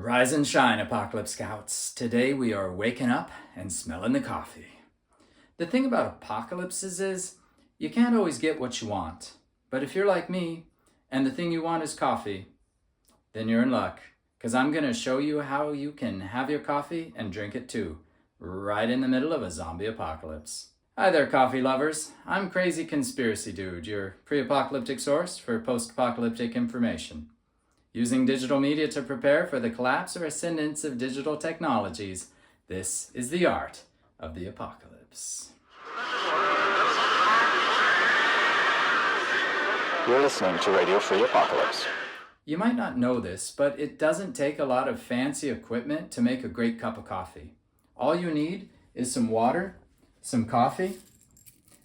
Rise and shine, Apocalypse Scouts. Today we are waking up and smelling the coffee. The thing about apocalypses is you can't always get what you want. But if you're like me and the thing you want is coffee, then you're in luck. Because I'm going to show you how you can have your coffee and drink it too, right in the middle of a zombie apocalypse. Hi there, coffee lovers. I'm Crazy Conspiracy Dude, your pre-apocalyptic source for post-apocalyptic information. Using digital media to prepare for the collapse or ascendance of digital technologies, this is the art of the apocalypse. You're listening to Radio Free Apocalypse. You might not know this, but it doesn't take a lot of fancy equipment to make a great cup of coffee. All you need is some water, some coffee,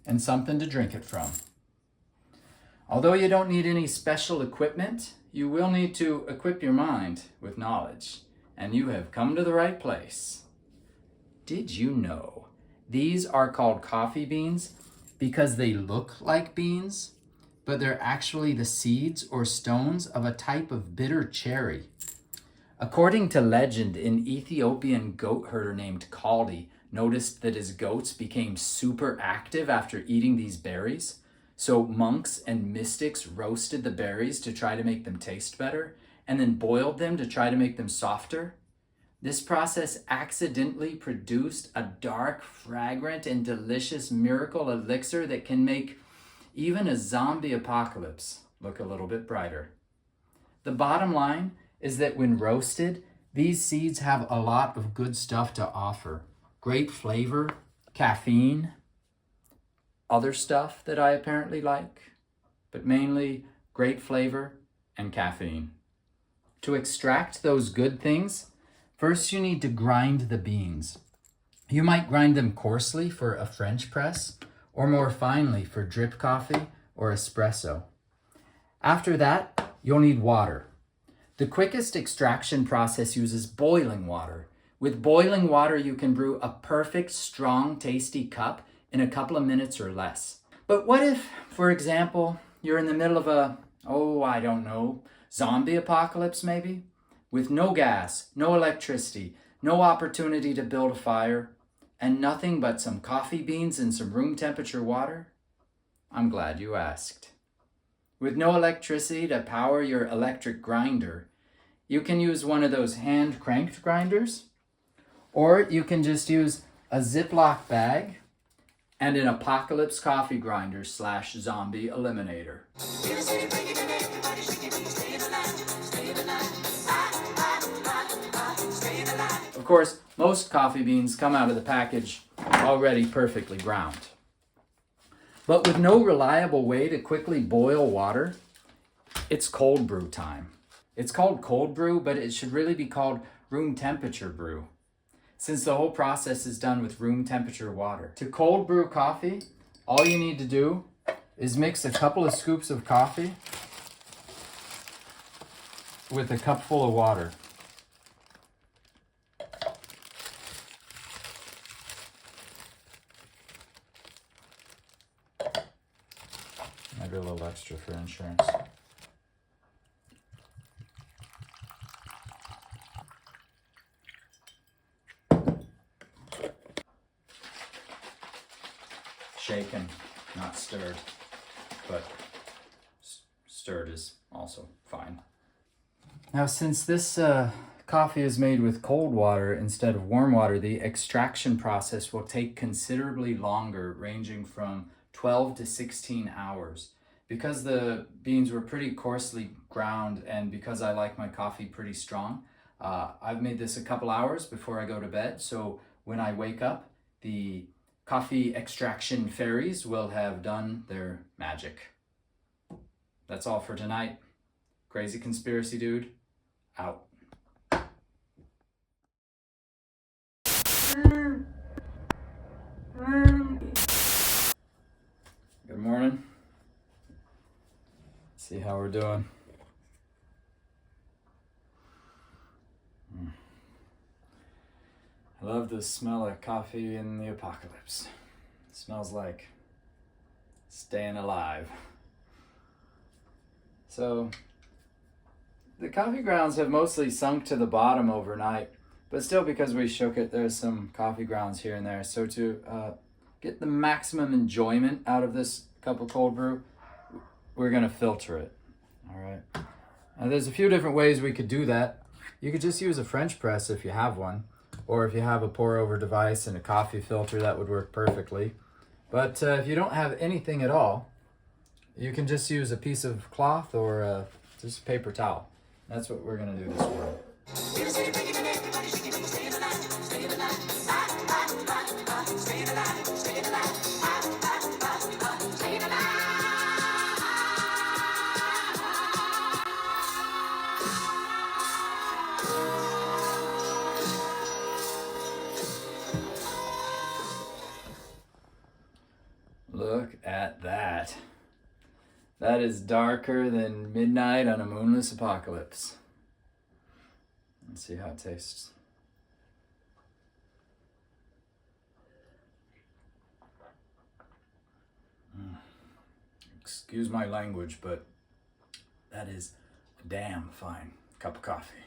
and something to drink it from. Although you don't need any special equipment, you will need to equip your mind with knowledge, and you have come to the right place. Did you know these are called coffee beans because they look like beans, but they're actually the seeds or stones of a type of bitter cherry? According to legend, an Ethiopian goat herder named Scotty noticed that his goats became super active after eating these berries. So monks and mystics roasted the berries to try to make them taste better, and then boiled them to try to make them softer. This process accidentally produced a dark, fragrant, and delicious miracle elixir that can make even a zombie apocalypse look a little bit brighter. The bottom line is that when roasted, these seeds have a lot of good stuff to offer. Great flavor, caffeine, other stuff that I apparently like, but mainly great flavor and caffeine. To extract those good things, first you need to grind the beans. You might grind them coarsely for a French press, or more finely for drip coffee or espresso. After that, you'll need water. The quickest extraction process uses boiling water. With boiling water, you can brew a perfect, strong, tasty cup in a couple of minutes or less. But what if, for example, you're in the middle of a, zombie apocalypse maybe? With no gas, no electricity, no opportunity to build a fire, and nothing but some coffee beans and some room temperature water? I'm glad you asked. With no electricity to power your electric grinder, you can use one of those hand-cranked grinders, or you can just use a Ziploc bag and an apocalypse coffee grinder / zombie eliminator. Of course, most coffee beans come out of the package already perfectly ground. But with no reliable way to quickly boil water, it's cold brew time. It's called cold brew, but it should really be called room temperature brew, since the whole process is done with room temperature water. To cold brew coffee, all you need to do is mix a couple of scoops of coffee with a cup full of water. Maybe a little extra for insurance. Shaken, not stirred, but stirred is also fine. Now, since this coffee is made with cold water instead of warm water, the extraction process will take considerably longer, ranging from 12 to 16 hours. Because the beans were pretty coarsely ground and because I like my coffee pretty strong, I've made this a couple hours before I go to bed. So when I wake up, the coffee extraction fairies will have done their magic. That's all for tonight. Crazy Conspiracy Dude, out. Good morning. See how we're doing. I love the smell of coffee in the apocalypse. It smells like staying alive. So The coffee grounds have mostly sunk to the bottom overnight, but still because we shook it, there's some coffee grounds here and there. So to get the maximum enjoyment out of this cup of cold brew, we're gonna filter it, all right? Now there's a few different ways we could do that. You could just use a French press if you have one, or if you have a pour over device and a coffee filter, that would work perfectly. But if you don't have anything at all, you can just use a piece of cloth or just a paper towel. That's what we're gonna do this morning. Look at that. That is darker than midnight on a moonless apocalypse. Let's see how it tastes. Excuse my language, but that is a damn fine cup of coffee.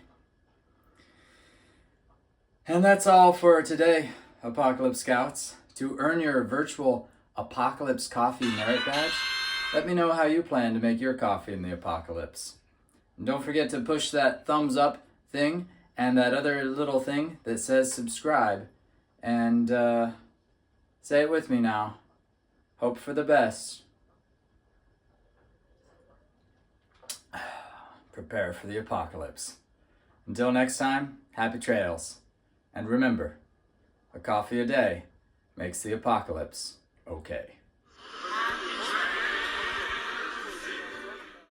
And that's all for today, Apocalypse Scouts. To earn your virtual Apocalypse Coffee Merit Badge, let me know how you plan to make your coffee in the apocalypse. And don't forget to push that thumbs up thing and that other little thing that says subscribe. And say it with me now. Hope for the best. Prepare for the apocalypse. Until next time, happy trails. And remember, a coffee a day makes the apocalypse okay.